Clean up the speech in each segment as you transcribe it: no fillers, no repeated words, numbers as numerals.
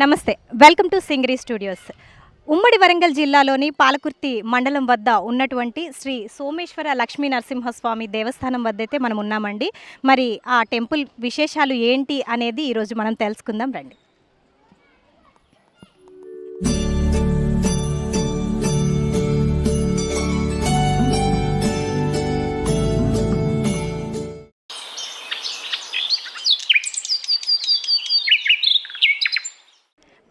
నమస్తే, welcome to Singari studios. ఉమ్మడి వరంగల్ జిల్లాలోని పాలకుర్తి మండలం వద్ద ఉన్నటువంటి శ్రీ సోమేశ్వర లక్ష్మీ నరసింహస్వామి దేవస్థానం వద్దైతే మనం ఉన్నామండి. మరి ఆ టెంపుల్ విశేషాలు ఏంటి అనేది ఈరోజు మనం తెలుసుకుందాం రండి.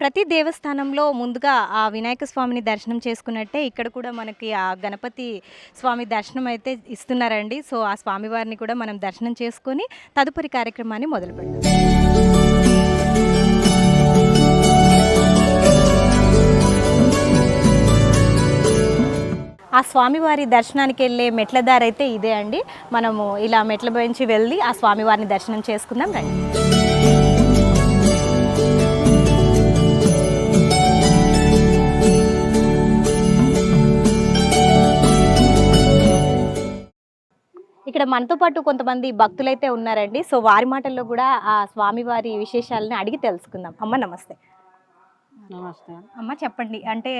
ప్రతి దేవస్థానంలో ముందుగా ఆ వినాయక స్వామిని దర్శనం చేసుకున్నట్టే ఇక్కడ కూడా మనకి ఆ గణపతి స్వామి దర్శనం అయితే ఇస్తున్నారండి. సో ఆ స్వామివారిని కూడా మనం దర్శనం చేసుకొని తదుపరి కార్యక్రమాన్ని మొదలు పెడతాం. ఆ స్వామివారి దర్శనానికి వెళ్ళే మెట్ల దారి అయితే ఇదే అండి. మనము ఇలా మెట్ల నుంచి వెళ్ళి ఆ స్వామివారిని దర్శనం చేసుకుందాం రండి. ఇక్కడ మనతో పాటు కొంతమంది భక్తులైతే ఉన్నారండి. సో వారి మాటల్లో కూడా ఆ స్వామివారి విశేషాలని అడిగి తెలుసుకుందాం. అమ్మ నమస్తే. నమస్తే అమ్మ చెప్పండి, అంటే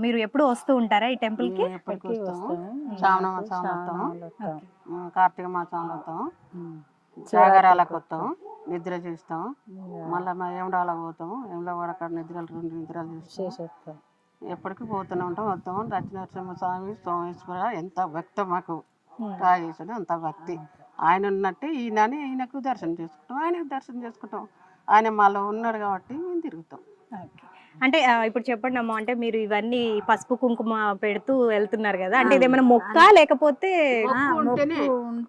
మీరు ఎప్పుడు వస్తూ ఉంటారా ఈ టెంపుల్కి? శ్రావణ మాసం వస్తాం, కార్తీక మాసంలో వస్తాం, జాగరాలకు వస్తాం, నిద్ర చేస్తాం, మళ్ళీ ఏమడాలకు పోతాం, ఏమడా అక్కడ నిద్రలు 2 నిద్రలు చేస్తాం. ఎప్పటికీ పోతూనే ఉంటాం, వస్తాం. లక్ష్మీనరసింహ స్వామి సోమేశ్వర ఎంత భక్తి మాకు రాజేశ్వరుడు అంత భక్తి. ఆయన ఉన్నట్టు ఈయనకు దర్శనం చేసుకుంటాం, ఆయనకు దర్శనం చేసుకుంటాం. ఆయన మాలో ఉన్నాడు కాబట్టి మేము తిరుగుతాం. అంటే ఇప్పుడు చెప్పండి అమ్మ, అంటే మీరు ఇవన్నీ పసుపు కుంకుమ పెడుతూ వెళ్తున్నారు కదా, అంటే ఇదేమైనా మొక్క లేకపోతే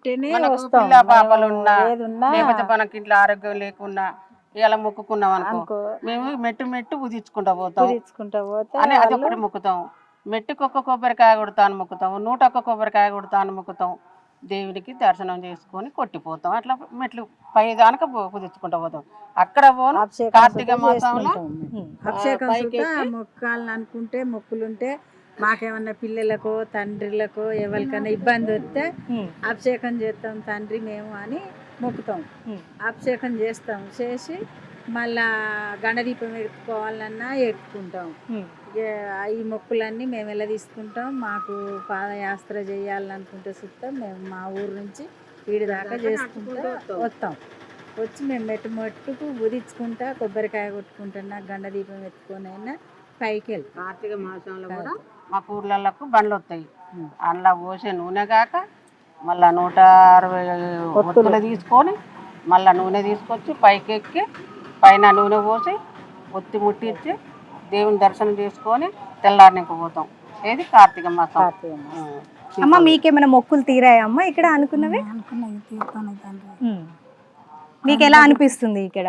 పిల్ల పాపలు ఉన్నా లేకపోతే మనకి ఇంట్లో ఆరోగ్యం లేకున్నా ఇలా మొక్కుకున్నాం అనుకో, మేము మెట్టు ఉదించుకుంటా పోతాం అని అది ఒకటి మొక్కుతాం. మెట్టుకు 1 కొబ్బరికాయ కొడతాను మొక్కుతాం, 101 కొబ్బరికాయ కొడతాను మొక్కుతాం. దేవుడికి దర్శనం చేసుకొని కొట్టిపోతాం. అట్లా మెట్లు పై దానికి కుదుర్చుకుంటూ పోతాం. అక్కడ పోను కార్తీక మాసంలో అభిషేకం మొక్కాలని అనుకుంటే మొక్కులుంటే మాకేమన్నా పిల్లలకో తండ్రులకో ఎవరికైనా ఇబ్బంది వస్తే అభిషేకం చేస్తాం తండ్రి మేము అని మొక్కుతాం. అభిషేకం చేస్తాం, చేసి మళ్ళా గణదీపం ఎత్తుకోవాలన్నా ఎత్తుకుంటాం. ఈ మొక్కులన్నీ మేము ఎలా తీసుకుంటాం. మాకు పాదయాత్ర చేయాలనుకుంటే చూస్తాం, మేము మా ఊరు నుంచి వీడి దాకా చేసుకుంటా వస్తాం. వచ్చి మేము మెట్టుకు ఉదించుకుంటా కొబ్బరికాయ కొట్టుకుంటున్నా గండదీపం ఎత్తుకొని అయినా పైకి వెళ్తాం. కార్తీక మాసంలో కూడా మా ఊర్లకు బండ్లు వస్తాయి. అందులో పోసే నూనె కాక మళ్ళీ 160 ఒత్తులు తీసుకొని మళ్ళీ నూనె తీసుకొచ్చి పైకి ఎక్కి పైన నూనె పోసి ఒత్తి ముట్టించి దేవుని దర్శనం చేసుకొని తెల్లారినకు పోతాం. ఏది కార్తీక మాసం. అమ్మ మీకేమైనా మొక్కులు తీరాయా అమ్మ ఇక్కడ అనుకున్నవి? మీకు ఎలా అనిపిస్తుంది ఇక్కడ?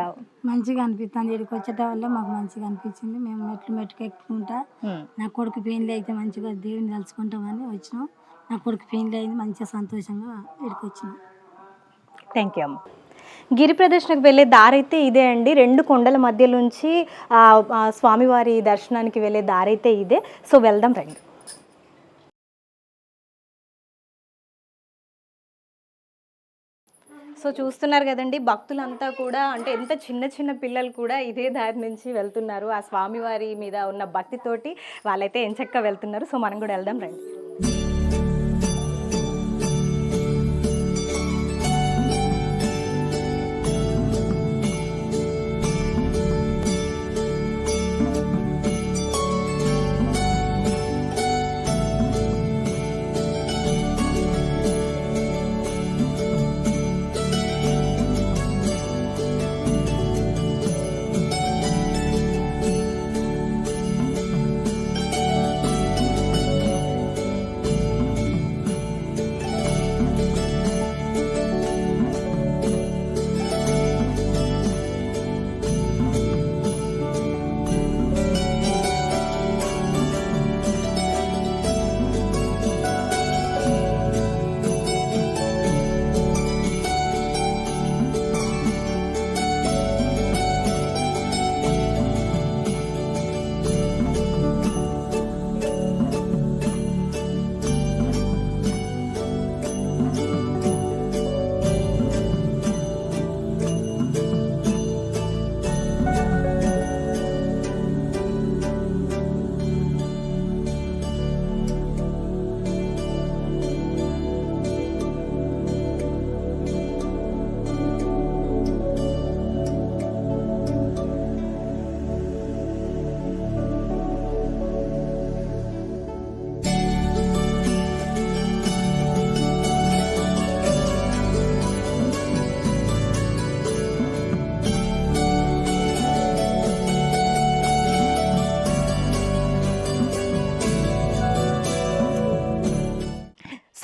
మంచిగా అనిపిస్తుంది. ఇక్కడికి వచ్చేట వల్ల మాకు మంచిగా అనిపించింది. మేము మెట్టుకు ఎక్కుంటా నా కొడుకు పెయిన్లు అయితే మంచిగా దేవుని తలుచుకుంటామని వచ్చినాం. నా కొడుకు పెయిన్లు అయింది, మంచిగా సంతోషంగా ఇక్కడికి వచ్చినాం. థ్యాంక్ యూ అమ్మ. గిరి ప్రదర్శనకు వెళ్ళే దారి అయితే ఇదే అండి. 2 కొండల మధ్య నుంచి స్వామివారి దర్శనానికి వెళ్ళే దారి అయితే ఇదే. సో వెళ్దాం రండి. సో చూస్తున్నారు కదండి, భక్తులంతా కూడా అంటే ఎంత చిన్న పిల్లలు కూడా ఇదే దారి నుంచి వెళ్తున్నారు. ఆ స్వామివారి మీద ఉన్న భక్తితోటి వాళ్ళైతే ఎంచక్కా వెళ్తున్నారు. సో మనం కూడా వెళ్దాం రండి.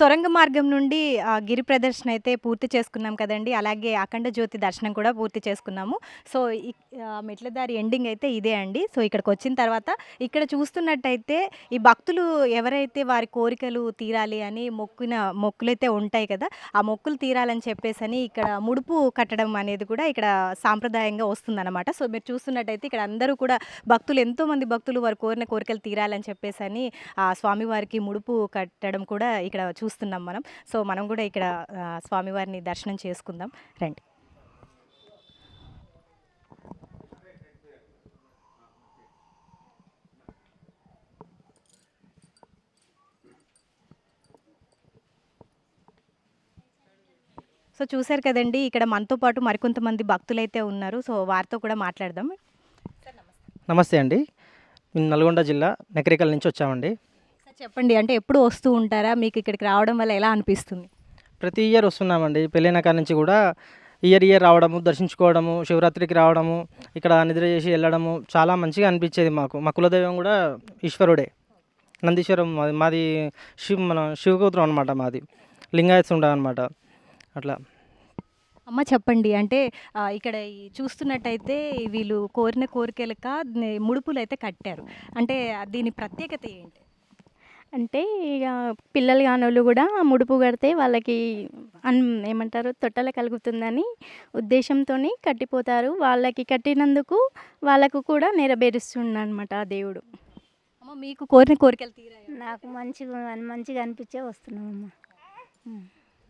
సొరంగ మార్గం నుండి గిరి ప్రదర్శన అయితే పూర్తి చేసుకున్నాం కదండి. అలాగే అఖండ జ్యోతి దర్శనం కూడా పూర్తి చేసుకున్నాము. సో, మెట్ల దారి ఎండింగ్ అయితే ఇదే అండి. సో, ఇక్కడికొచ్చిన తర్వాత ఇక్కడ చూస్తున్నట్టయితే ఈ భక్తులు ఎవరైతే వారి కోరికలు తీరాలి అని మొక్కులైతే ఉంటాయి కదా! ఆ మొక్కులు తీరాలని చెప్పేసని ఇక్కడ ముడుపు కట్టడం అనేది కూడా ఇక్కడ సాంప్రదాయంగా వస్తుందన్నమాట. సో, మీరు చూస్తున్నట్టయితే ఇక్కడ అందరూ కూడా ఎంతోమంది భక్తులు వారు కోరిన కోరికలు తీరాలని చెప్పేసని స్వామివారికి ముడుపు కట్టడం కూడా ఇక్కడ చూస్తున్నాం మనం. సో, మనం కూడా ఇక్కడ స్వామివారిని దర్శనం చేసుకుందాం రండి. సో, చూశారు కదండి, ఇక్కడ మనతో పాటు మరికొంతమంది భక్తులైతే ఉన్నారు. సో, వారితో కూడా మాట్లాడదాం. నమస్తే అండి. మేము నల్గొండ జిల్లా నకరికల్ నుంచి వచ్చామండి. సార్ చెప్పండి, అంటే ఎప్పుడు వస్తూ ఉంటారా? మీకు ఇక్కడికి రావడం వల్ల ఎలా అనిపిస్తుంది? ప్రతి ఇయర్ వస్తున్నామండి. పెళ్ళైన కాడ నుంచి కూడా ఇయర్ రావడము, దర్శించుకోవడము, శివరాత్రికి రావడము, ఇక్కడ నిద్ర చేసి వెళ్ళడము చాలా మంచిగా అనిపించేది మాకు. మా కులదైవం కూడా ఈశ్వరుడే, నందీశ్వరం. మాది మన శివగోత్రం అనమాట. మాది లింగాయత్స్ ఉండవు అనమాట. అట్లా అమ్మ చెప్పండి, అంటే ఇక్కడ చూస్తున్నట్టయితే వీళ్ళు కోరిన కోరికలక ముడుపులు అయితే కట్టారు. అంటే దీని ప్రత్యేకత ఏంటి? అంటే ఇక పిల్లలు కానోళ్ళు కూడా ముడుపు కడితే వాళ్ళకి ఏమంటారు తొట్టల కలుగుతుందని ఉద్దేశంతో కట్టిపోతారు. వాళ్ళకి కట్టినందుకు వాళ్ళకు కూడా నెరవేరుస్తుండనమాట ఆ దేవుడు. అమ్మ మీకు కోరిన కోరికలు తీరాయి? నాకు మంచిగా అనిపించే వస్తున్నామమ్మ.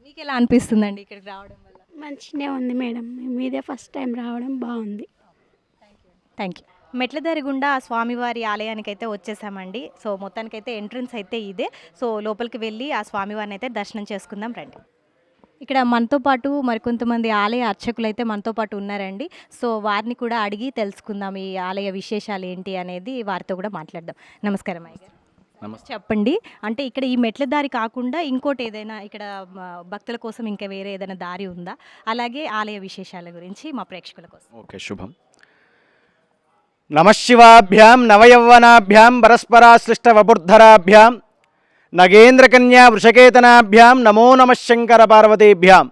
మీకు ఎలా అనిపిస్తుందండి ఇక్కడికి రావడం వల్ల? మంచిగానే ఉంది మేడం, మీదే ఫస్ట్ టైం రావడం బాగుంది. Thank you. మెట్లదారి గుండా స్వామివారి ఆలయానికి అయితే వచ్చేసామండి. సో, మొత్తానికైతే ఎంట్రన్స్ అయితే ఇదే. సో, లోపలికి వెళ్ళి ఆ స్వామివారిని అయితే దర్శనం చేసుకుందాం రండి. ఇక్కడ మనతో పాటు మరికొంతమంది ఆలయ అర్చకులు అయితే మనతో పాటు ఉన్నారండి. సో, వారిని కూడా అడిగి తెలుసుకుందాం ఈ ఆలయ విశేషాలు ఏంటి అనేది, వారితో కూడా మాట్లాడదాం. నమస్కారం అయ్యగారు. చెప్పండి, అంటే ఇక్కడ ఈ మెట్ల దారి కాకుండా ఇంకోటి ఏదైనా ఇక్కడ భక్తుల కోసం ఇంకా వేరే ఏదైనా దారి ఉందా? అలాగే ఆలయ విశేషాల గురించి మా ప్రేక్షకుల కోసం. ఓకే, శుభం. నమశివాభ్యాం నవయౌవనాభ్యాం పరస్పరాశ్లిష్ట వపుర్ధరాభ్యాం నగేంద్రకన్యా వృషకేతనాభ్యాం నమో నమ శంకర పార్వతీభ్యాం.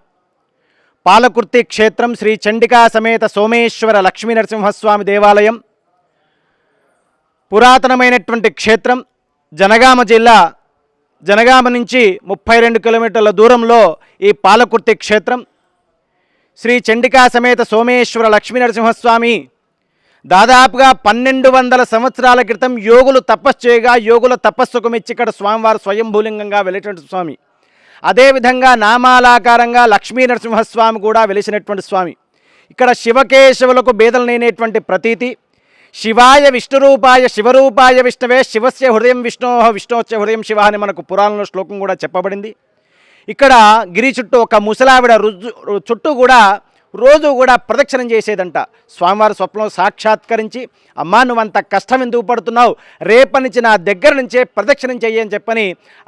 పాలకుర్తి క్షేత్రం శ్రీ చండికా సమేత సోమేశ్వర లక్ష్మీనరసింహస్వామి దేవాలయం పురాతనమైనటువంటి క్షేత్రం. జనగామ జిల్లా, జనగామ నుంచి 32 కిలోమీటర్ల దూరంలో ఈ పాలకుర్తి క్షేత్రం. శ్రీ చండికా సమేత సోమేశ్వర లక్ష్మీనరసింహస్వామి దాదాపుగా 1200 సంవత్సరాల క్రితం యోగులు తపస్సు చేయగా యోగుల తపస్సుకు మెచ్చి ఇక్కడ స్వామివారు స్వయంభూలింగంగా వెలిసినటువంటి స్వామి. అదేవిధంగా నామాలాకారంగా లక్ష్మీ నరసింహస్వామి కూడా వెలిసినటువంటి స్వామి. ఇక్కడ శివకేశవులకు భేదలు లేనటువంటి ప్రతీతి. శివాయ విష్ణురూపాయ శివరూపాయ విష్ణవే శివస్య హృదయం విష్ణోహ విష్ణోస్య హృదయం శివ అని మనకు పురాణంలో శ్లోకం కూడా చెప్పబడింది. ఇక్కడ గిరి చుట్టూ ఒక ముసలావిడ చుట్టూ కూడా రోజు కూడా ప్రదక్షిణం చేసేదంట. స్వామివారి స్వప్నం సాక్షాత్కరించి, అమ్మా నువ్వంత కష్టం ఎందుకు పడుతున్నావు, రేపనించి నా దగ్గర నుంచే ప్రదక్షిణం చెయ్యని చెప్పని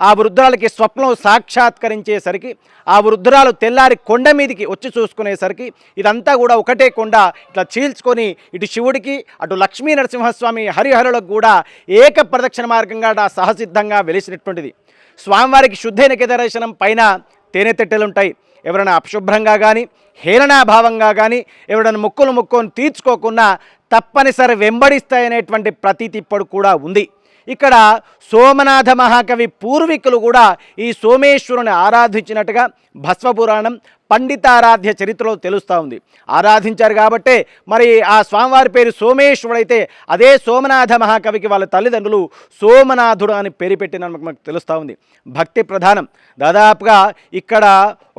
ఆ వృద్ధురాలకి స్వప్నం సాక్షాత్కరించేసరికి ఆ వృద్ధురాలు తెల్లారి కొండ మీదికి వచ్చి చూసుకునేసరికి ఇదంతా కూడా ఒకటే కొండ ఇట్లా చీల్చుకొని ఇటు శివుడికి అటు లక్ష్మీ నరసింహస్వామి హరిహరులకు కూడా ఏక ప్రదక్షిణ మార్గంగా సహసిద్ధంగా వెలిసినటువంటిది. స్వామివారికి శుద్ధైన దర్శనం పైన తేనె తెట్టెలుంటాయి. ఎవరైనా అపశుభ్రంగా కానీ హేళనాభావంగా కానీ ఎవరైనా మొక్కులు తీర్చుకోకుండా తప్పనిసరి వెంబడిస్తాయనేటువంటి ప్రతీతి ఇప్పుడు కూడా ఉంది. ఇక్కడ సోమనాథ మహాకవి పూర్వీకులు కూడా ఈ సోమేశ్వరుని ఆరాధించినట్టుగా భస్మపురాణం పండితారాధ్య చరిత్రలో తెలుస్తూ ఉంది. ఆరాధించారు కాబట్టే మరి ఆ స్వామివారి పేరు సోమేశ్వరుడైతే అదే సోమనాథ మహాకవికి వాళ్ళ తల్లిదండ్రులు సోమనాథుడు అని పేరు పెట్టిన మనకు తెలుస్తూ ఉంది. భక్తి ప్రధానం. దాదాపుగా ఇక్కడ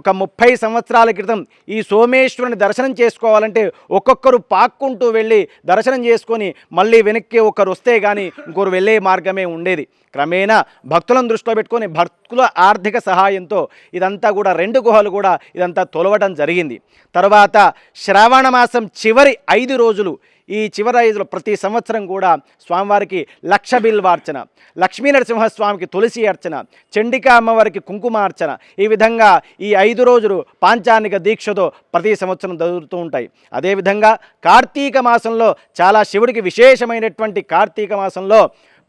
ఒక 30 సంవత్సరాల క్రితం ఈ సోమేశ్వరుని దర్శనం చేసుకోవాలంటే ఒక్కొక్కరు పాక్కుంటూ వెళ్ళి దర్శనం చేసుకొని మళ్ళీ వెనక్కి ఒకరు వస్తే కానీ ఇంకొకరు వెళ్ళే మార్గమే ఉండేది. క్రమేణా భక్తులను దృష్టిలో పెట్టుకొని భక్తుల ఆర్థిక సహాయంతో ఇదంతా కూడా 2 గుహలు కూడా ఇదంతా తొలవడం జరిగింది. తర్వాత శ్రావణ మాసం చివరి 5 రోజులు, ఈ చివరి 5 ప్రతి సంవత్సరం కూడా స్వామివారికి లక్ష బిల్వార్చన, లక్ష్మీ నరసింహస్వామికి తులసి అర్చన, చండికా అమ్మవారికి కుంకుమార్చన, ఈ విధంగా ఈ 5 రోజులు పాంచానిక దీక్షతో ప్రతి సంవత్సరం జరుగుతూ ఉంటాయి. అదేవిధంగా కార్తీక మాసంలో చాలా శివుడికి విశేషమైనటువంటి కార్తీక మాసంలో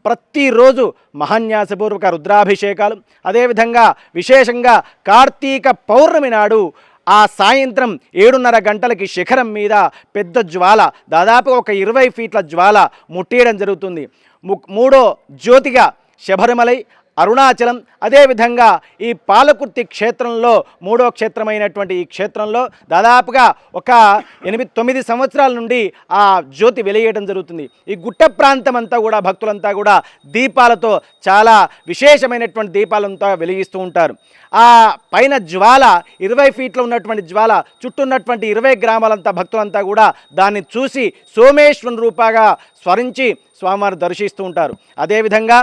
ప్రతిరోజు మహాన్యాసపూర్వక రుద్రాభిషేకాలు, అదేవిధంగా విశేషంగా కార్తీక పౌర్ణమి నాడు ఆ సాయంత్రం 7:30 గంటలకి శిఖరం మీద పెద్ద జ్వాల, దాదాపు ఒక 20 ఫీట్ల జ్వాల ముట్టేయడం జరుగుతుంది. మూడో జ్యోతిగా శబరిమలై, అరుణాచలం, అదేవిధంగా ఈ పాలకుర్తి క్షేత్రంలో మూడో క్షేత్రమైనటువంటి ఈ క్షేత్రంలో దాదాపుగా ఒక 8-9 సంవత్సరాల నుండి ఆ జ్యోతి వెలిగేయడం జరుగుతుంది. ఈ గుట్ట ప్రాంతం అంతా కూడా భక్తులంతా కూడా దీపాలతో, చాలా విశేషమైనటువంటి దీపాలంతా వెలిగిస్తూ ఉంటారు. ఆ పైన జ్వాల 20 ఫీట్లో ఉన్నటువంటి జ్వాల చుట్టూ ఉన్నటువంటి 20 గ్రామాలంతా భక్తులంతా కూడా దాన్ని చూసి సోమేశ్వరుని రూపాగా స్మరించి స్వామివారిని దర్శిస్తూ ఉంటారు. అదేవిధంగా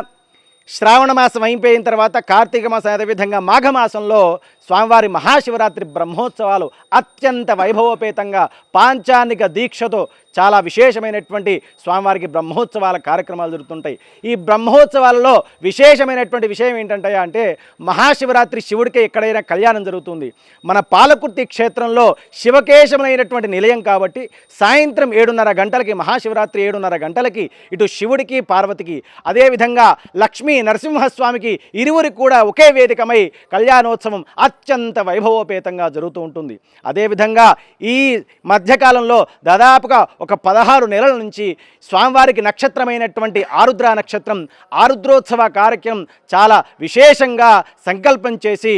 శ్రావణ మాసం అయిపోయిన తర్వాత కార్తీక మాసం, అదేవిధంగా మాఘమాసంలో స్వామివారి మహాశివరాత్రి బ్రహ్మోత్సవాలు అత్యంత వైభవోపేతంగా పాంచానిక దీక్షతో చాలా విశేషమైనటువంటి స్వామివారికి బ్రహ్మోత్సవాల కార్యక్రమాలు జరుగుతుంటాయి. ఈ బ్రహ్మోత్సవాలలో విశేషమైనటువంటి విషయం ఏంటంటే అంటే మహాశివరాత్రి శివుడికి ఎక్కడైనా కళ్యాణం జరుగుతుంది. మన పాలకుర్తి క్షేత్రంలో శివకేశములైనటువంటి నిలయం కాబట్టి సాయంత్రం 7:30 గంటలకి, మహాశివరాత్రి 7:30 గంటలకి ఇటు శివుడికి, పార్వతికి, అదేవిధంగా లక్ష్మీ నరసింహస్వామికి ఇరువురికి కూడా ఒకే వేదికమై కళ్యాణోత్సవం అత్యంత వైభవోపేతంగా జరుగుతూ ఉంటుంది. అదేవిధంగా ఈ మధ్యకాలంలో దాదాపుగా ఒక 16 నెలల నుంచి స్వామివారికి నక్షత్రమైనటువంటి ఆరుద్ర నక్షత్రం, ఆరుద్రోత్సవ కార్యక్రమం చాలా విశేషంగా సంకల్పం చేసి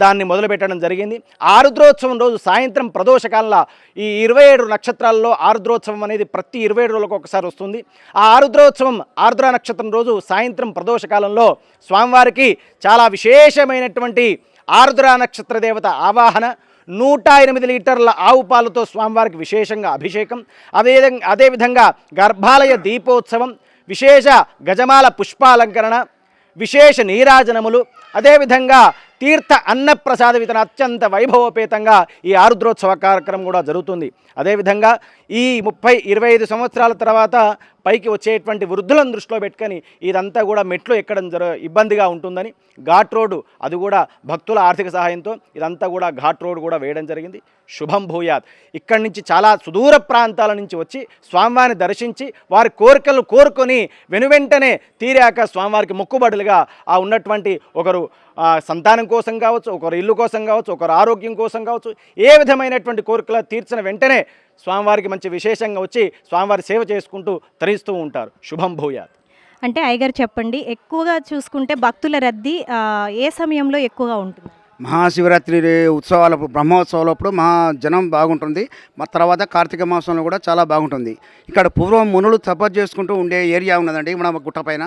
దాన్ని మొదలుపెట్టడం జరిగింది. ఆరుద్రోత్సవం రోజు సాయంత్రం ప్రదోషకాలంలో ఈ 27 నక్షత్రాల్లో ఆరుద్రోత్సవం అనేది ప్రతి 27 రోజులకు ఒకసారి వస్తుంది. ఆ ఆరుద్రోత్సవం ఆరుద్ర నక్షత్రం రోజు సాయంత్రం ప్రదోషకాలంలో స్వామివారికి చాలా విశేషమైనటువంటి ఆరుద్ర నక్షత్ర దేవత ఆవాహన, 108 లీటర్ల ఆవు పాలతో స్వామివారికి విశేషంగా అభిషేకం, అదేవిధంగా గర్భాలయ దీపోత్సవం, విశేష గజమాల పుష్పాలంకరణ, విశేష నీరాజనములు, అదేవిధంగా తీర్థ అన్నప్రసాద వితరణ అత్యంత వైభవోపేతంగా ఈ ఆరుద్రోత్సవ కార్యక్రమం కూడా జరుగుతుంది. అదేవిధంగా ఈ 30-25 సంవత్సరాల తర్వాత పైకి వచ్చేటువంటి వృద్ధులను దృష్టిలో పెట్టుకొని ఇదంతా కూడా మెట్లు ఎక్కడం ఇబ్బందిగా ఉంటుందని ఘాట్ రోడ్డు, అది కూడా భక్తుల ఆర్థిక సహాయంతో ఇదంతా కూడా ఘాట్ రోడ్డు కూడా వేయడం జరిగింది. శుభం భూయాత్. ఇక్కడి నుంచి చాలా సుదూర ప్రాంతాల నుంచి వచ్చి స్వామివారిని దర్శించి వారి కోరికలను కోరుకొని వెనువెంటనే తీరాక స్వామివారికి మొక్కుబడులుగా ఆ ఉన్నటువంటి ఒకరు సంతానం కోసం కావచ్చు, ఒకరు ఇల్లు కోసం కావచ్చు, ఒకరు ఆరోగ్యం కోసం కావచ్చు, ఏ విధమైనటువంటి కోరికలు తీర్చిన వెంటనే స్వామివారికి మంచి విశేషంగా వచ్చి స్వామివారి సేవ చేసుకుంటూ తరిస్తూ ఉంటారు. శుభం భూయాత్. అంటే అయ్యగారు చెప్పండి, ఎక్కువగా చూసుకుంటే భక్తుల రద్దీ ఏ సమయంలో ఎక్కువగా ఉంటుంది? మహాశివరాత్రి ఉత్సవాలప్పుడు, బ్రహ్మోత్సవాలప్పుడు జనం బాగుంటుంది. తర్వాత కార్తీక మాసంలో కూడా చాలా బాగుంటుంది. ఇక్కడ పూర్వం మునులు తపస్సు చేసుకుంటూ ఉండే ఏరియా ఉన్నదండి మన గుట్ట పైన.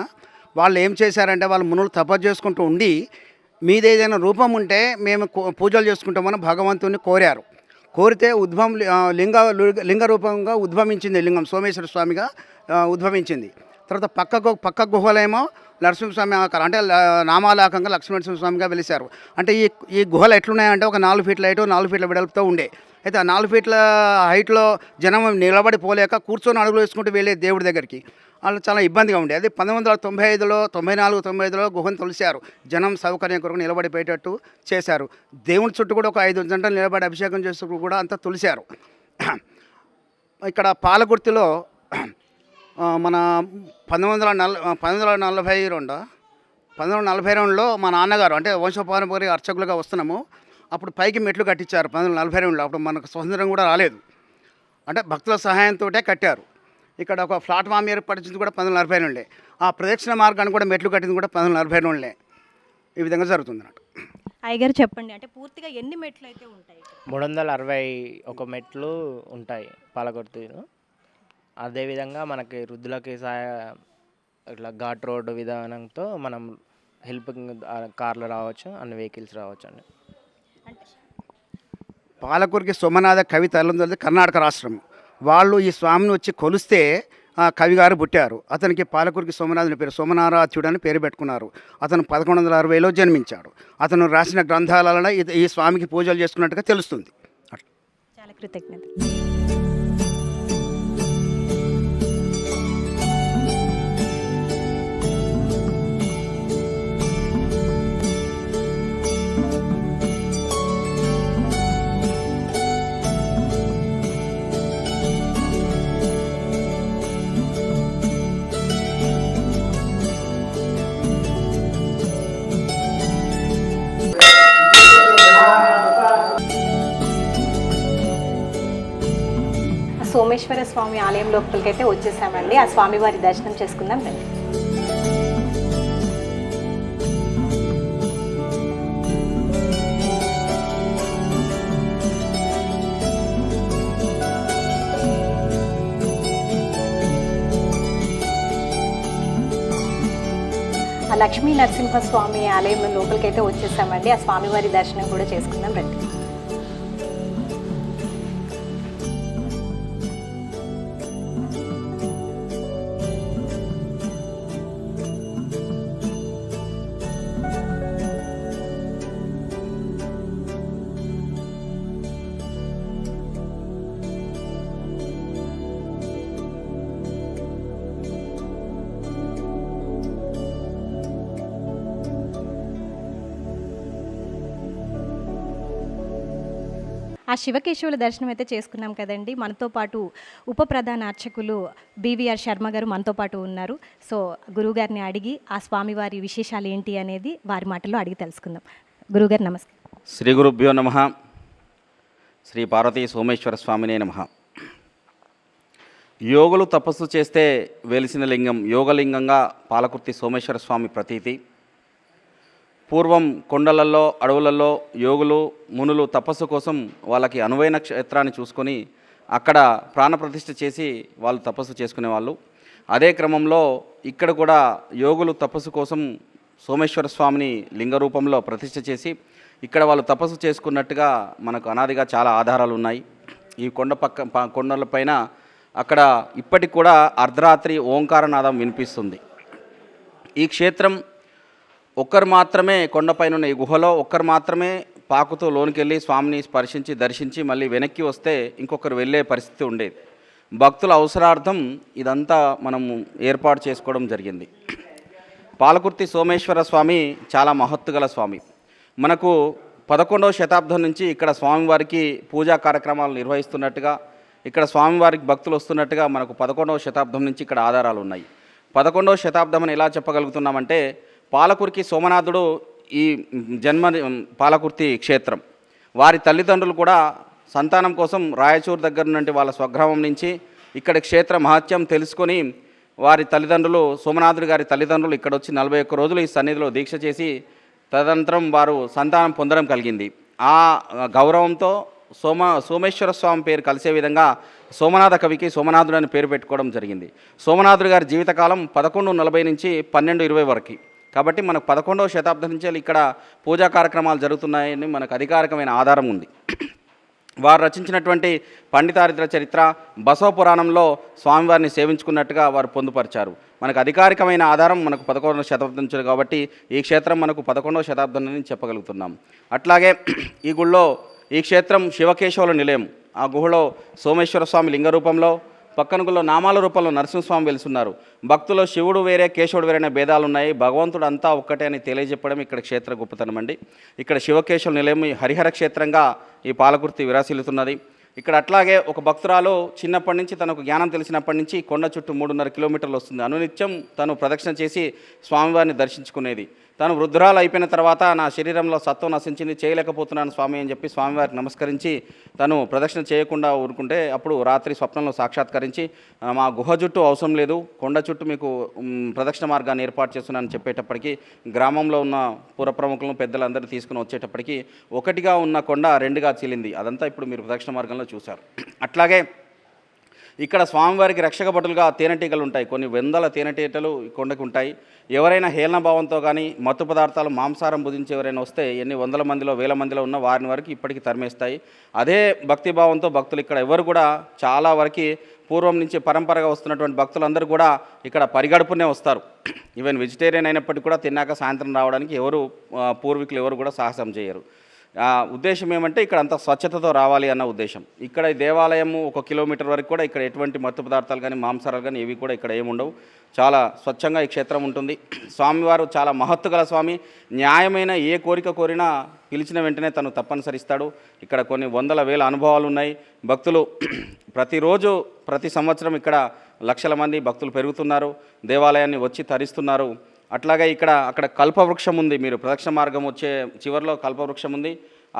వాళ్ళు ఏం చేశారంటే వాళ్ళు మునులు తపస్సు చేసుకుంటూ ఉండి మీద ఏదైనా రూపం ఉంటే మేము పూజలు చేసుకుంటామని భగవంతుని కోరారు. కోరితే లింగ రూపంగా ఉద్భవించింది. లింగం సోమేశ్వర స్వామిగా ఉద్భవించింది. తర్వాత పక్క గుహలేమో నరసింహస్వామి ఆకారం, అంటే నామాలాకంగా లక్ష్మీనరసింహస్వామిగా వెలిశారు. అంటే ఈ గుహలు ఎట్లున్నాయంటే ఒక 4 ఫీట్ల హైటు, 4 ఫీట్ల వెడల్పుతో ఉండే. అయితే ఆ 4 ఫీట్ల హైట్లో జనం నిలబడిపోలేక కూర్చొని అడుగులు వేసుకుంటూ వెళ్ళే దేవుడి దగ్గరికి వాళ్ళు చాలా ఇబ్బందిగా ఉండే. అది 1995లో 94-95లో గుహను తొలిశారు. జనం సౌకర్యం కొరకు నిలబడిపోయేటట్టు చేశారు. దేవుని చుట్టూ కూడా ఒక 5 గంటలు నిలబడి అభిషేకం చేస్తూ కూడా అంతా తొలిశారు. ఇక్కడ పాలకుర్తిలో మన 1942లో మా నాన్నగారు అంటే వంశపారంపర్య అర్చకులుగా వస్తున్నాము. అప్పుడు పైకి మెట్లు కట్టించారు 1942లో. అప్పుడు మనకు స్వతంత్రం కూడా రాలేదు. అంటే భక్తుల సహాయంతో కట్టారు. ఇక్కడ ఒక ప్లాట్ఫామ్ ఏర్పరిచింది కూడా 1942. ఆ ప్రదక్షిణ మార్గాన్ని కూడా మెట్లు కట్టింది కూడా 1942. ఈ విధంగా జరుగుతుంది అన్నట్టు. అయ్యగారు చెప్పండి, అంటే పూర్తిగా ఎన్ని మెట్లు అయితే ఉంటాయి? 361 మెట్లు ఉంటాయి పాలకుర్తిలో. అదేవిధంగా మనకి వృద్ధులకి ఇట్లా ఘాట్ రోడ్డు విధానంతో మనం హెల్పింగ్ కార్లు రావచ్చు, అన్ని వెహికల్స్ రావచ్చు అండి. పాలకురికి సోమనాథ కవి తల్లిదండ్రులది కర్ణాటక రాష్ట్రం. వాళ్ళు ఈ స్వామిని వచ్చి కొలిస్తే కవిగారు పుట్టారు. అతనికి పాలకురికి సోమనాథుని పేరు సోమనారాధ్యుడు అని పేరు పెట్టుకున్నారు. అతను 1160లో జన్మించాడు. అతను రాసిన గ్రంథాలలో ఈ స్వామికి పూజలు చేసుకున్నట్టుగా తెలుస్తుంది. చాలా కృతజ్ఞత. సోమేశ్వర స్వామి ఆలయం లోపలికైతే వచ్చేసామండి. ఆ స్వామివారి దర్శనం చేసుకుందాం రండి. ఆ లక్ష్మీ నరసింహస్వామి ఆలయం లోపలికైతే వచ్చేసామండి. ఆ స్వామివారి దర్శనం కూడా చేసుకుందాం రండి. ఆ శివకేశవుల దర్శనం అయితే చేసుకున్నాం కదండి. మనతో పాటు ఉప ప్రధాన అర్చకులు బీవీఆర్ శర్మ గారు మనతో పాటు ఉన్నారు. సో గురువుగారిని అడిగి ఆ స్వామివారి విశేషాలు ఏంటి అనేది వారి మాటల్లో అడిగి తెలుసుకుందాం. గురువుగారు నమస్తే. శ్రీ గురుభ్యో నమః. శ్రీ పార్వతీ సోమేశ్వర స్వామినే నమః. యోగులు తపస్సు చేస్తే వెలిసిన లింగం యోగలింగంగా పాలకుర్తి సోమేశ్వర స్వామి ప్రతీతి. పూర్వం కొండలలో అడవులలో యోగులు మునులు తపస్సు కోసం వాళ్ళకి అనువైన క్షేత్రాన్ని చూసుకొని అక్కడ ప్రాణప్రతిష్ఠ చేసి వాళ్ళు తపస్సు చేసుకునేవాళ్ళు. అదే క్రమంలో ఇక్కడ కూడా యోగులు తపస్సు కోసం సోమేశ్వర స్వామిని లింగ రూపంలో ప్రతిష్ఠ చేసి ఇక్కడ వాళ్ళు తపస్సు చేసుకున్నట్టుగా మనకు అనాదిగా చాలా ఆధారాలు ఉన్నాయి. ఈ కొండలపైన అక్కడ ఇప్పటికి కూడా అర్ధరాత్రి ఓంకారనాదం వినిపిస్తుంది. ఈ క్షేత్రం ఒక్కరు మాత్రమే కొండపైన ఉన్న ఈ గుహలో ఒక్కరు మాత్రమే పాకుతూ లోనికి వెళ్ళి స్వామిని స్పర్శించి దర్శించి మళ్ళీ వెనక్కి వస్తే ఇంకొకరు వెళ్ళే పరిస్థితి ఉండేది. భక్తుల అవసరార్థం ఇదంతా మనము ఏర్పాటు చేసుకోవడం జరిగింది. పాలకుర్తి సోమేశ్వర స్వామి చాలా మహత్తు గల స్వామి. మనకు 11వ శతాబ్దం నుంచి ఇక్కడ స్వామివారికి పూజా కార్యక్రమాలు నిర్వహిస్తున్నట్టుగా ఇక్కడ స్వామివారికి భక్తులు వస్తున్నట్టుగా మనకు 11వ శతాబ్దం నుంచి ఇక్కడ ఆధారాలు ఉన్నాయి. 11వ శతాబ్దం అని ఎలా చెప్పగలుగుతున్నామంటే పాలకుర్తి సోమనాథుడు ఈ పాలకుర్తి క్షేత్రం. వారి తల్లిదండ్రులు కూడా సంతానం కోసం రాయచూరు దగ్గర నుండి వాళ్ళ స్వగ్రామం నుంచి ఇక్కడ క్షేత్ర మహత్యం తెలుసుకొని వారి తల్లిదండ్రులు సోమనాథుడి గారి తల్లిదండ్రులు ఇక్కడ వచ్చి 41 రోజులు ఈ సన్నిధిలో దీక్ష చేసి తదనంతరం వారు సంతానం పొందడం కలిగింది. ఆ గౌరవంతో సోమేశ్వర స్వామి పేరు కలిసే విధంగా సోమనాథ కవికి సోమనాథుడు అని పేరు పెట్టుకోవడం జరిగింది. సోమనాథుడి గారి జీవితకాలం 1140 నుంచి 1220 వరకు. కాబట్టి మనకు 11వ శతాబ్దం నుంచి ఇక్కడ పూజా కార్యక్రమాలు జరుగుతున్నాయని మనకు అధికారికమైన ఆధారం ఉంది. వారు రచించినటువంటి పండితారిత్ర చరిత్ర బసవ పురాణంలో స్వామివారిని సేవించుకున్నట్టుగా వారు పొందుపరిచారు. మనకు అధికారికమైన ఆధారం మనకు 11వ శతాబ్దం నుంచి కాబట్టి ఈ క్షేత్రం మనకు 11వ శతాబ్దం అని చెప్పగలుగుతున్నాం. అట్లాగే ఈ గుళ్ళో ఈ క్షేత్రం శివకేశవుల నిలయం. ఆ గుహలో సోమేశ్వర స్వామి లింగ రూపంలో పక్కన గుళ్ళో నామాల రూపంలో నరసింహస్వామి వెలుస్తున్నారు. భక్తులు శివుడు వేరే కేశవుడు వేరే అనే భేదాలు ఉన్నాయి. భగవంతుడు అంతా ఒక్కటే అని తెలియజెప్పడం ఇక్కడ క్షేత్ర గొప్పతనం అండి. ఇక్కడ శివకేశవుల నిలయం హరిహర క్షేత్రంగా ఈ పాలకుర్తి విరాసిల్లుతున్నది. ఇక్కడ అట్లాగే ఒక భక్తురాలు చిన్నప్పటి నుంచి తనకు జ్ఞానం తెలిసినప్పటి నుంచి కొండ చుట్టూ 3.5 కిలోమీటర్లు వస్తుంది. అనునిత్యం తను ప్రదక్షిణ చేసి స్వామివారిని దర్శించుకునేది. తను వృద్ధురాలు అయిపోయిన తర్వాత నా శరీరంలో సత్వం నశించింది, చేయలేకపోతున్నాను స్వామి అని చెప్పి స్వామివారికి నమస్కరించి తను ప్రదక్షిణ చేయకుండా ఊరుకుంటే అప్పుడు రాత్రి స్వప్నంలో సాక్షాత్కరించి మా గుహ చుట్టూ అవసరం లేదు, కొండ చుట్టూ మీకు ప్రదక్షిణ మార్గాన్ని ఏర్పాటు చేస్తున్నానని చెప్పేటప్పటికి గ్రామంలో ఉన్న పుర ప్రముఖులను పెద్దలందరూ తీసుకుని వచ్చేటప్పటికి ఒకటిగా ఉన్న కొండ 2గా చీలింది. అదంతా ఇప్పుడు మీరు ప్రదక్షిణ మార్గంలో చూశారు. అట్లాగే ఇక్కడ స్వామివారికి రక్షక భటులుగా తేనెటీగలు ఉంటాయి. కొన్ని వందల తేనెటీగలు కొండకు ఉంటాయి. ఎవరైనా హేళన భావంతో కానీ మత్తు పదార్థాలు మాంసారం భుజించి ఎవరైనా వస్తే ఎన్ని వందల మందిలో వేల మందిలో ఉన్న వారిని వరకు ఇప్పటికీ తరిమేస్తాయి. అదే భక్తిభావంతో భక్తులు ఇక్కడ ఎవరు కూడా చాలా వరకు పూర్వం నుంచి పరంపరగా వస్తున్నటువంటి భక్తులందరూ కూడా ఇక్కడ పరిగడుపునే వస్తారు. ఈవెన్ వెజిటేరియన్ అయినప్పటికీ కూడా తిన్నాక సాయంత్రం రావడానికి పూర్వీకులు ఎవరు కూడా సాహసం చేయరు. ఉద్దేశం ఏమంటే ఇక్కడ అంత స్వచ్ఛతతో రావాలి అన్న ఉద్దేశం. ఇక్కడ ఈ దేవాలయము 1 కిలోమీటర్ వరకు కూడా ఇక్కడ ఎటువంటి మత్తు పదార్థాలు కానీ మాంసారాలు కానీ ఏవి కూడా ఇక్కడ ఏముండవు. చాలా స్వచ్ఛంగా ఈ క్షేత్రం ఉంటుంది. స్వామివారు చాలా మహత్తు గల స్వామి. న్యాయమైన ఏ కోరిక కోరినా పిలిచిన వెంటనే తను తప్పనిసరిస్తాడు. ఇక్కడ కొన్ని వందల వేల అనుభవాలు ఉన్నాయి. భక్తులు ప్రతిరోజు ప్రతి సంవత్సరం ఇక్కడ లక్షల మంది భక్తులు పెరుగుతున్నారు. దేవాలయాన్ని వచ్చి తరిస్తున్నారు. అట్లాగే అక్కడ కల్పవృక్షం ఉంది. మీరు ప్రదక్షిణ మార్గం వచ్చే చివరిలో కల్పవృక్షం ఉంది.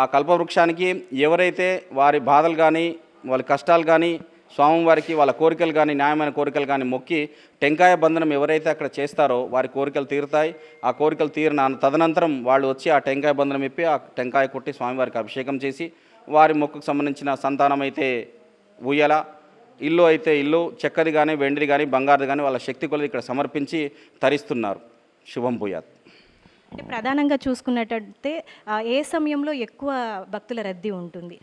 ఆ కల్పవృక్షానికి ఎవరైతే వారి బాధలు కానీ వాళ్ళ కష్టాలు కానీ స్వామివారికి వాళ్ళ కోరికలు కానీ న్యాయమైన కోరికలు కానీ మొక్కి టెంకాయ బంధనం ఎవరైతే అక్కడ చేస్తారో వారి కోరికలు తీరుతాయి. ఆ కోరికలు తీరిన తదనంతరం వాళ్ళు వచ్చి ఆ టెంకాయ బంధనం ఇప్పి ఆ టెంకాయ కొట్టి స్వామివారికి అభిషేకం చేసి వారి మొక్కుకు సంబంధించిన సంతానం అయితే ఉయ్యాల, ఇల్లు అయితే ఇల్లు, చెక్కది కానీ వెండిది కానీ బంగారుది కానీ వాళ్ళ శక్తి కొలది ఇక్కడ సమర్పించి తరిస్తున్నారు. శుభం భూయాత్. అంటే ప్రధానంగా చూసుకున్నట్టయితే ఏ సమయంలో ఎక్కువ భక్తుల రద్దీ ఉంటుంది?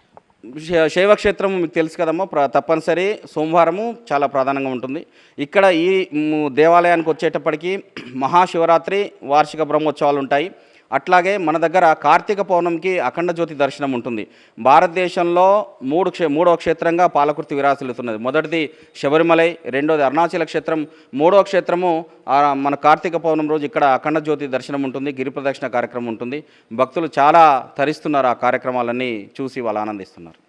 శైవక్షేత్రం మీకు తెలుసు కదమ్మా, తప్పనిసరి సోమవారము చాలా ప్రధానంగా ఉంటుంది. ఇక్కడ ఈ దేవాలయానికి వచ్చేటప్పటికి మహాశివరాత్రి వార్షిక బ్రహ్మోత్సవాలు ఉంటాయి. అట్లాగే మన దగ్గర కార్తీక పౌర్ణమికి అఖండ జ్యోతి దర్శనం ఉంటుంది. భారతదేశంలో మూడవ క్షేత్రంగా పాలకుర్తి విరాసిల్లుతున్నది. మొదటిది శబరిమలై, రెండోది అరుణాచల క్షేత్రం, మూడవ క్షేత్రము మన కార్తీక పౌర్ణమి రోజు ఇక్కడ అఖండ జ్యోతి దర్శనం ఉంటుంది, గిరి ప్రదక్షిణ కార్యక్రమం ఉంటుంది. భక్తులు చాలా తరిస్తున్నారు, ఆ కార్యక్రమాలన్నీ చూసి వాళ్ళు ఆనందిస్తున్నారు.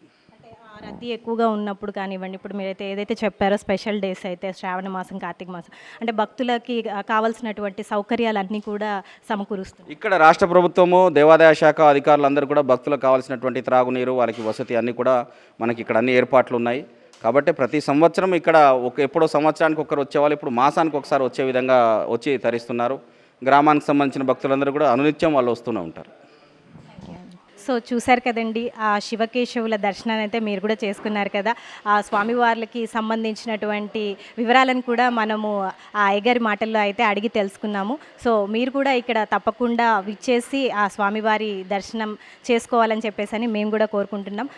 రద్దీ ఎక్కువగా ఉన్నప్పుడు కానివ్వండి, ఇప్పుడు మీరైతే ఏదైతే చెప్పారో స్పెషల్ డేస్ అయితే శ్రావణ మాసం, కార్తీక మాసం, అంటే భక్తులకి కావాల్సినటువంటి సౌకర్యాలన్నీ కూడా సమకూరుస్తుంది. ఇక్కడ రాష్ట్ర ప్రభుత్వము, దేవాదాయ శాఖ అధికారులందరూ కూడా భక్తులకు కావాల్సినటువంటి త్రాగునీరు, వారికి వసతి అన్నీ కూడా మనకి ఇక్కడ అన్ని ఏర్పాట్లు ఉన్నాయి. కాబట్టి ప్రతి సంవత్సరం ఇక్కడ ఎప్పుడో సంవత్సరానికి ఒకరు వచ్చేవాళ్ళు ఇప్పుడు మాసానికి ఒకసారి వచ్చే విధంగా వచ్చి తరిస్తున్నారు. గ్రామానికి సంబంధించిన భక్తులందరూ కూడా అనునిత్యం వాళ్ళు వస్తూనే ఉంటారు. సో చూశారు కదండి, ఆ శివకేశవుల దర్శనాన్ని అయితే మీరు కూడా చేసుకున్నారు కదా. ఆ స్వామివార్లకి సంబంధించినటువంటి వివరాలను కూడా మనము ఆ అయ్యగారి మాటల్లో అయితే అడిగి తెలుసుకున్నాము. సో మీరు కూడా ఇక్కడ తప్పకుండా విచ్చేసి ఆ స్వామివారి దర్శనం చేసుకోవాలని చెప్పేసి మేము కూడా కోరుకుంటున్నాం.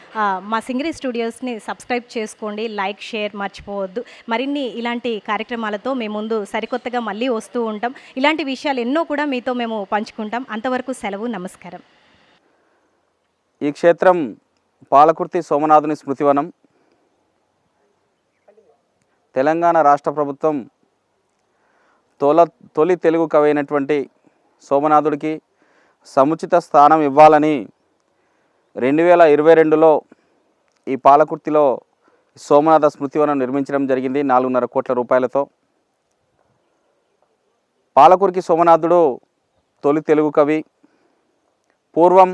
మా సింగరి స్టూడియోస్ని సబ్స్క్రైబ్ చేసుకోండి, లైక్, షేర్ మర్చిపోవద్దు. మరిన్ని ఇలాంటి కార్యక్రమాలతో మేము ముందు సరికొత్తగా మళ్ళీ వస్తూ ఉంటాం. ఇలాంటి విషయాలు ఎన్నో కూడా మీతో మేము పంచుకుంటాం. అంతవరకు సెలవు, నమస్కారం. ఈ క్షేత్రం పాలకుర్తి సోమనాథుని స్మృతివనం. తెలంగాణ రాష్ట్ర ప్రభుత్వం తొలి తెలుగు కవి అయినటువంటి సోమనాథుడికి సముచిత స్థానం ఇవ్వాలని 2022లో ఈ పాలకుర్తిలో సోమనాథ స్మృతివనం నిర్మించడం జరిగింది 4.5 కోట్ల రూపాయలతో. పాలకుర్తి సోమనాథుడు తొలి తెలుగు కవి. పూర్వం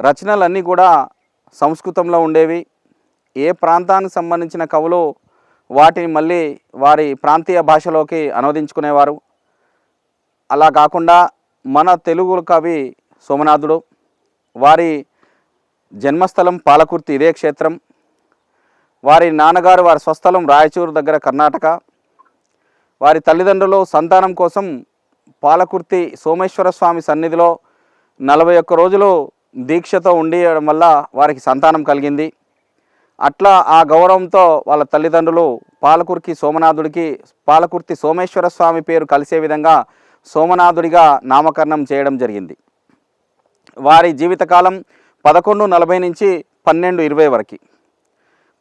రచనలన్నీ కూడా సంస్కృతంలో ఉండేవి. ఏ ప్రాంతానికి సంబంధించిన కవులు వాటిని మళ్ళీ వారి ప్రాంతీయ భాషలోకి అనువదించుకునేవారు. అలా కాకుండా మన తెలుగు కవి సోమనాథుడు, వారి జన్మస్థలం పాలకుర్తి, ఇదే క్షేత్రం. వారి నాన్నగారు వారి స్వస్థలం రాయచూరు దగ్గర కర్ణాటక. వారి తల్లిదండ్రులు సంతానం కోసం పాలకుర్తి సోమేశ్వర స్వామి సన్నిధిలో 41 రోజులు దీక్షతో ఉండడం వల్ల వారికి సంతానం కలిగింది. అట్లా ఆ గౌరవంతో వాళ్ళ తల్లిదండ్రులు పాలకుర్తి సోమేశ్వర స్వామి పేరు కలిసే విధంగా సోమనాథుడిగా నామకరణం చేయడం జరిగింది. వారి జీవితకాలం 1140 నుంచి 1220 వరకు.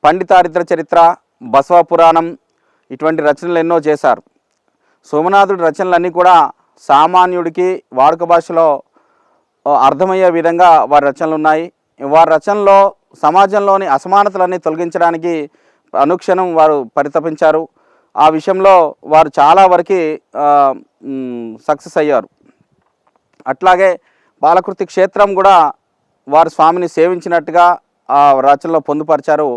పండితారిద్ర చరిత్ర, బసవ పురాణం ఇటువంటి రచనలు ఎన్నో చేశారు. సోమనాథుడి రచనలన్నీ కూడా సామాన్యుడికి వాడుక భాషలో అర్థమయ్యే విధంగా వారి రచనలు ఉన్నాయి. వారి రచనలో సమాజంలోని అసమానతలన్నీ తొలగించడానికి అనుక్షణం వారు పరితపించారు. ఆ విషయంలో వారు చాలా వరకు సక్సెస్ అయ్యారు. అట్లాగే పాలకుర్తి క్షేత్రం కూడా వారు స్వామిని సేవించినట్టుగా ఆ రచనలో పొందుపరిచారు.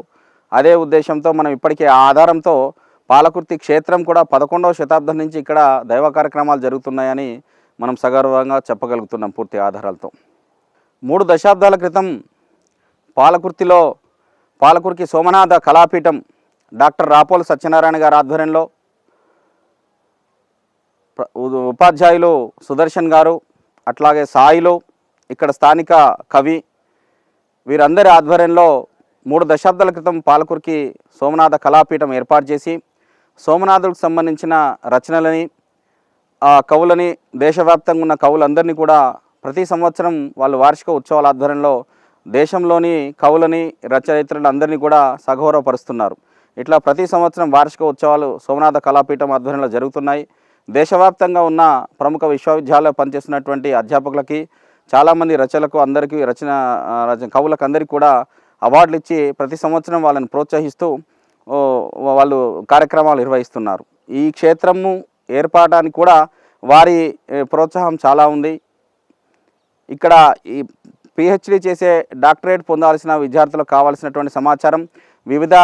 అదే ఉద్దేశంతో మనం ఇప్పటికే ఆ ఆధారంతో పాలకుర్తి క్షేత్రం కూడా 11వ శతాబ్దం నుంచి ఇక్కడ దైవ కార్యక్రమాలు జరుగుతున్నాయని మనం సగర్వంగా చెప్పగలుగుతున్నాం పూర్తి ఆధారాలతో. 3 దశాబ్దాల క్రితం పాలకుర్తి సోమనాథ కళాపీఠం డాక్టర్ రాపోలు సత్యనారాయణ గారి ఆధ్వర్యంలో ఉపాధ్యాయులు సుదర్శన్ గారు, అట్లాగే సాయిలు, ఇక్కడ స్థానిక కవి, వీరందరి ఆధ్వర్యంలో 3 దశాబ్దాల క్రితం పాలకుర్తి సోమనాథ కళాపీఠం ఏర్పాటు చేసి సోమనాథుడికి సంబంధించిన రచనలని, ఆ కవులని, దేశవ్యాప్తంగా ఉన్న కవులందరినీ కూడా ప్రతి సంవత్సరం వాళ్ళు వార్షిక ఉత్సవాల ఆధ్వర్యంలో దేశంలోని కవులని, రచయిత్రులందరినీ కూడా సగౌరవపరుస్తున్నారు. ఇట్లా ప్రతి సంవత్సరం వార్షిక ఉత్సవాలు సోమనాథ కళాపీఠం ఆధ్వర్యంలో జరుగుతున్నాయి. దేశవ్యాప్తంగా ఉన్న ప్రముఖ విశ్వవిద్యాలయాల్లో పనిచేస్తున్నటువంటి అధ్యాపకులకి, చాలామంది రచనలకు అందరికీ కవులకు అందరికీ కూడా అవార్డులు ఇచ్చి ప్రతి సంవత్సరం వాళ్ళని ప్రోత్సహిస్తూ వాళ్ళు కార్యక్రమాలు నిర్వహిస్తున్నారు. ఈ క్షేత్రము ఏర్పడడానికి కూడా వారి ప్రోత్సాహం చాలా ఉంది. ఇక్కడ ఈ పిహెచ్డి చేసే డాక్టరేట్ పొందాల్సిన విద్యార్థులకు కావాల్సినటువంటి సమాచారం వివిధ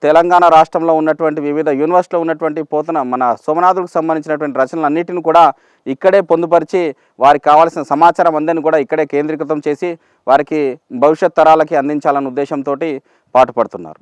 తెలంగాణ రాష్ట్రంలో ఉన్నటువంటి వివిధ యూనివర్సిటీలో ఉన్నటువంటి పోతన మన సోమనాథుడికి సంబంధించినటువంటి రచనలన్నిటిని కూడా ఇక్కడే పొందుపరిచి వారికి కావాల్సిన సమాచారం అందరిని కూడా ఇక్కడే కేంద్రీకృతం చేసి వారికి భవిష్యత్ తరాలకి అందించాలన్న ఉద్దేశంతో పాటుపడుతున్నారు.